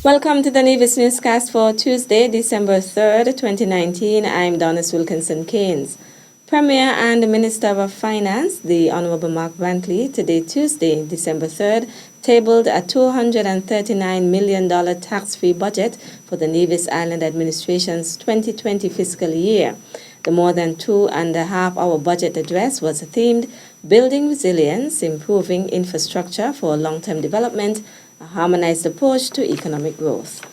Welcome to the Nevis Newscast for Tuesday, December 3rd, 2019. I'm Donis Wilkinson Keynes. Premier and Minister of Finance, the Honorable Mark Brantley, today, Tuesday, December 3rd, tabled a $239 million tax-free budget for the Nevis Island Administration's 2020 fiscal year. The more than 2.5-hour budget address was themed Building Resilience, Improving Infrastructure for Long-Term Development, a harmonized approach to economic growth.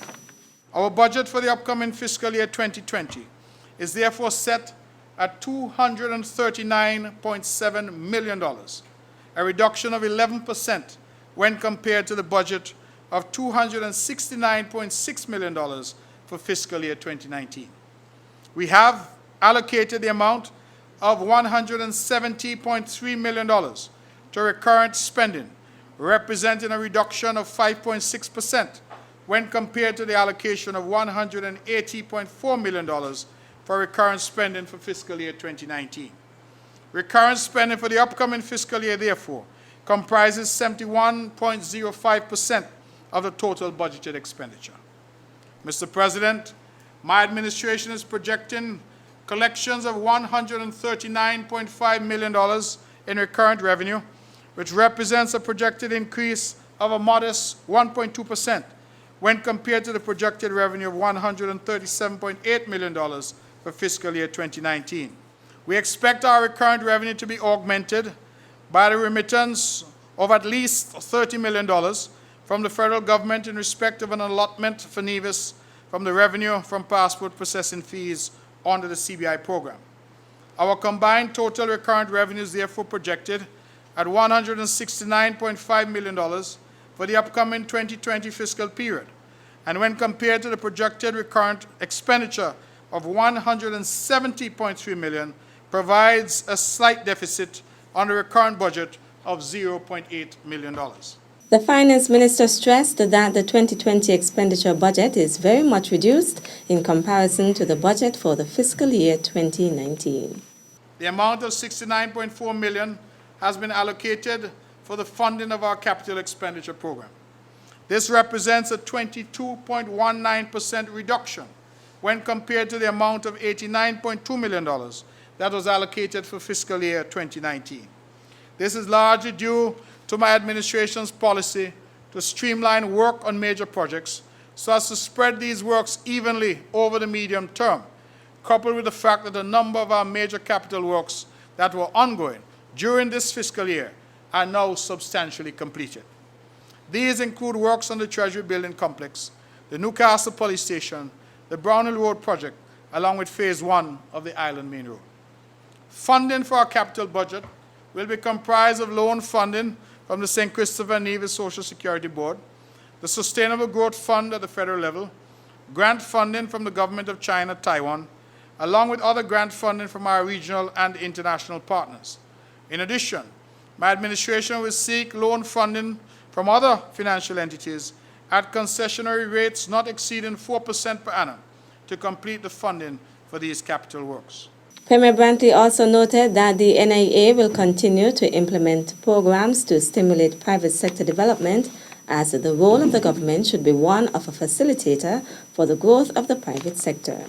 Our budget for the upcoming fiscal year 2020 is therefore set at $239.7 million, a reduction of 11% when compared to the budget of $269.6 million for fiscal year 2019. We have allocated the amount of $170.3 million to recurrent spending, representing a reduction of 5.6% when compared to the allocation of $180.4 million for recurrent spending for fiscal year 2019. Recurrent spending for the upcoming fiscal year, therefore, comprises 71.05% of the total budgeted expenditure. Mr. President, my administration is projecting collections of $139.5 million in recurrent revenue, which represents a projected increase of a modest 1.2% when compared to the projected revenue of $137.8 million for fiscal year 2019. We expect our recurrent revenue to be augmented by the remittance of at least $30 million from the federal government in respect of an allotment for Nevis from the revenue from passport processing fees under the CBI program. Our combined total recurrent revenue is therefore projected at $169.5 million for the upcoming 2020 fiscal period, and when compared to the projected recurrent expenditure of $170.3 million, provides a slight deficit on the recurrent budget of $0.8 million. The Finance Minister stressed that the 2020 expenditure budget is very much reduced in comparison to the budget for the fiscal year 2019. The amount of $69.4 million has been allocated for the funding of our capital expenditure program. This represents a 22.19% reduction when compared to the amount of $89.2 million that was allocated for fiscal year 2019. This is largely due to my administration's policy to streamline work on major projects so as to spread these works evenly over the medium term, coupled with the fact that a number of our major capital works that were ongoing during this fiscal year are now substantially completed. These include works on the Treasury Building Complex, the Newcastle Police Station, the Brownhill Road project, along with Phase 1 of the Island Main Road. Funding for our capital budget will be comprised of loan funding from the St. Christopher and Nevis Social Security Board, the Sustainable Growth Fund at the federal level, grant funding from the Government of China, Taiwan, along with other grant funding from our regional and international partners. In addition, my administration will seek loan funding from other financial entities at concessionary rates not exceeding 4% per annum to complete the funding for these capital works. Premier Brantley also noted that the NIA will continue to implement programs to stimulate private sector development, as the role of the government should be one of a facilitator for the growth of the private sector.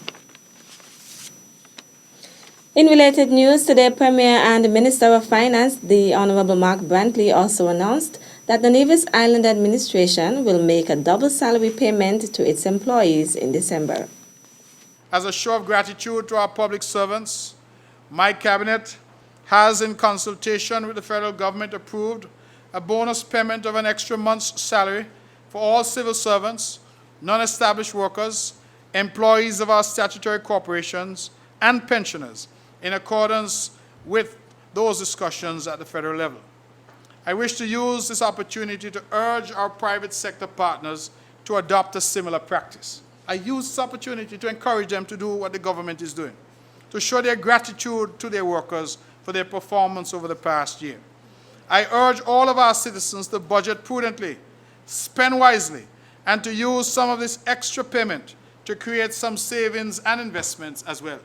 In related news, today, Premier and Minister of Finance, the Honorable Mark Brantley, also announced that the Nevis Island Administration will make a double salary payment to its employees in December. As a show of gratitude to our public servants, my cabinet has, in consultation with the federal government, approved a bonus payment of an extra month's salary for all civil servants, non-established workers, employees of our statutory corporations, and pensioners, in accordance with those discussions at the federal level. I wish to use this opportunity to urge our private sector partners to adopt a similar practice. I use this opportunity to encourage them to do what the government is doing, to show their gratitude to their workers for their performance over the past year. I urge all of our citizens to budget prudently, spend wisely, and to use some of this extra payment to create some savings and investments as well.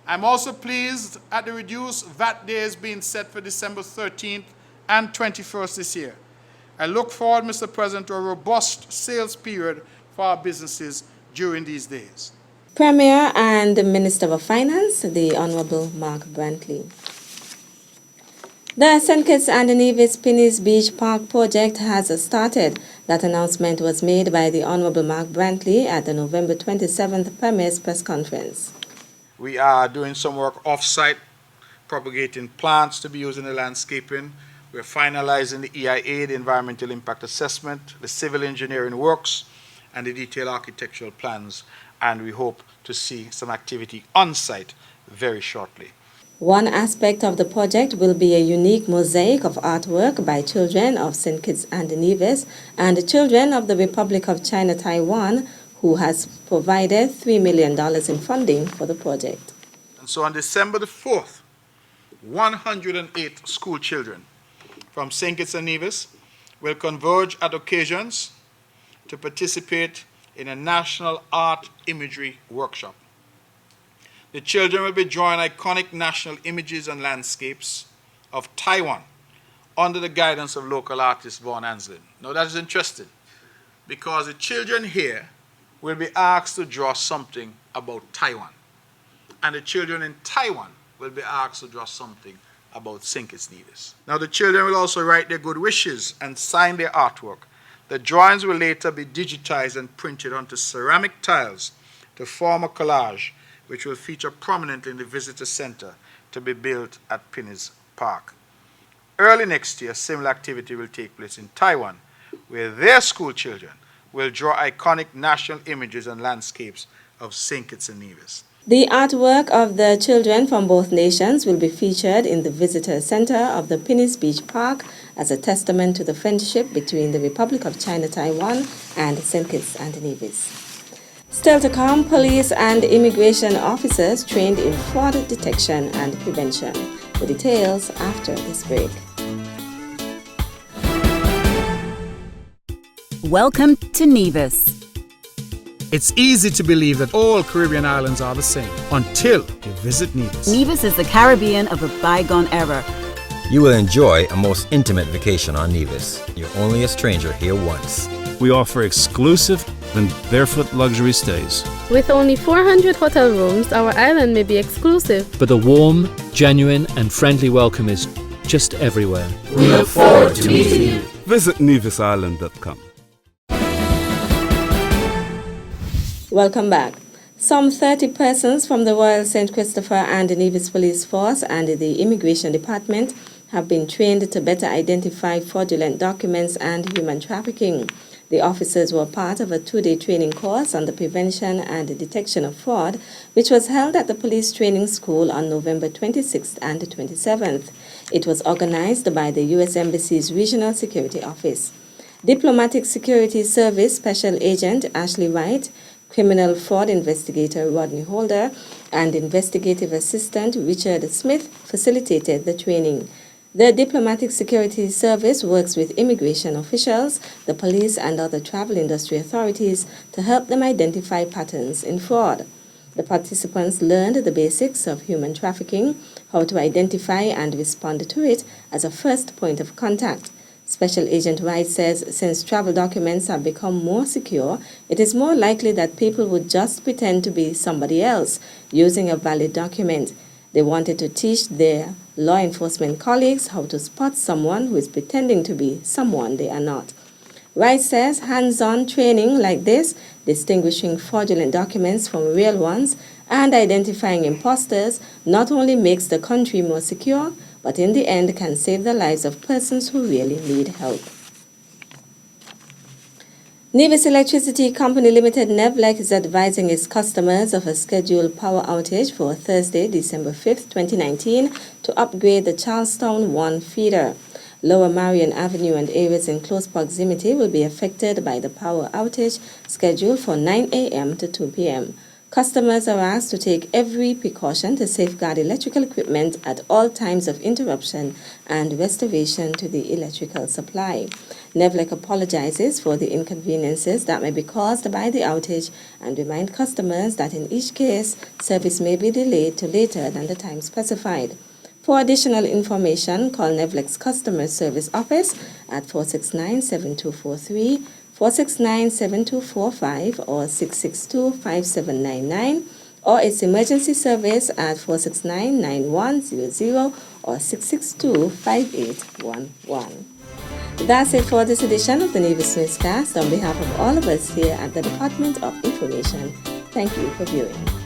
I'm also pleased at the reduced VAT days being set for December 13th and 21st this year. I look forward, Mr. President, to a robust sales period for our businesses during these days. Premier and Minister of Finance, the Honorable Mark Brantley. The St. Kitts and Nevis Pinnies Beach Park project has started. That announcement was made by the Honorable Mark Brantley at the November 27th Premier's press conference. We are doing some work off-site, propagating plants to be used in the landscaping. We're finalizing the EIA, the Environmental Impact Assessment, the civil engineering works, and the detailed architectural plans. And we hope to see some activity on-site very shortly. One aspect of the project will be a unique mosaic of artwork by children of St. Kitts and Nevis and children of the Republic of China Taiwan, who has provided $3 million in funding for the project. And so on December the 4th, 108 school children from St. Kitts and Nevis will converge at occasions to participate in a national art imagery workshop. The children will be drawing iconic national images and landscapes of Taiwan under the guidance of local artist Vaughn Anslin. Now that is interesting because the children here will be asked to draw something about Taiwan, and the children in Taiwan will be asked to draw something about St. Kitts Nevis. Now the children will also write their good wishes and sign their artwork. The drawings will later be digitized and printed onto ceramic tiles to form a collage which will feature prominently in the visitor center to be built at Pinnies Park. Early next year, similar activity will take place in Taiwan, where their school children will draw iconic national images and landscapes of St. Kitts and Nevis. The artwork of the children from both nations will be featured in the visitor center of the Pinnies Beach Park as a testament to the friendship between the Republic of China Taiwan and St. Kitts and Nevis. Still to come, police and immigration officers trained in fraud detection and prevention. The details after this break. Welcome to Nevis. It's easy to believe that all Caribbean islands are the same until you visit Nevis. Nevis is the Caribbean of a bygone era. You will enjoy a most intimate vacation on Nevis. You're only a stranger here once. We offer exclusive and barefoot luxury stays. With only 400 hotel rooms, our island may be exclusive. But the warm, genuine and friendly welcome is just everywhere. We look forward to meeting you. Visit nevisisland.com. Welcome back. Some 30 persons from the Royal St. Christopher and Nevis Police Force and the Immigration Department have been trained to better identify fraudulent documents and human trafficking. The officers were part of a 2-day training course on the prevention and detection of fraud, which was held at the Police Training School on November 26th and 27th. It was organized by the U.S. Embassy's Regional Security Office. Diplomatic Security Service Special Agent Ashley Wright, Criminal Fraud Investigator Rodney Holder, and Investigative Assistant Richard Smith facilitated the training. The Diplomatic Security Service works with immigration officials, the police, and other travel industry authorities to help them identify patterns in fraud. The participants learned the basics of human trafficking, how to identify and respond to it as a first point of contact. Special Agent Wright says since travel documents have become more secure, it is more likely that people would just pretend to be somebody else using a valid document. They wanted to teach their law enforcement colleagues how to spot someone who is pretending to be someone they are not. Wright says hands-on training like this, distinguishing fraudulent documents from real ones and identifying imposters, not only makes the country more secure, but in the end can save the lives of persons who really need help. Nevis Electricity Company Limited NEVLEC is advising its customers of a scheduled power outage for Thursday, December 5th, 2019 to upgrade the Charlestown 1 feeder. Lower Marion Avenue and areas in close proximity will be affected by the power outage scheduled for 9 a.m. to 2 p.m. Customers are asked to take every precaution to safeguard electrical equipment at all times of interruption and restoration to the electrical supply. NEVLEC apologizes for the inconveniences that may be caused by the outage and remind customers that in each case, service may be delayed to later than the time specified. For additional information, call NEVLEC's Customer Service Office at 469-7243, 469-7245 or 662-5799, or its emergency service at 469-9100 or 662-5811. That's it for this edition of the Nevis Newscast. On behalf of all of us here at the Department of Information, thank you for viewing.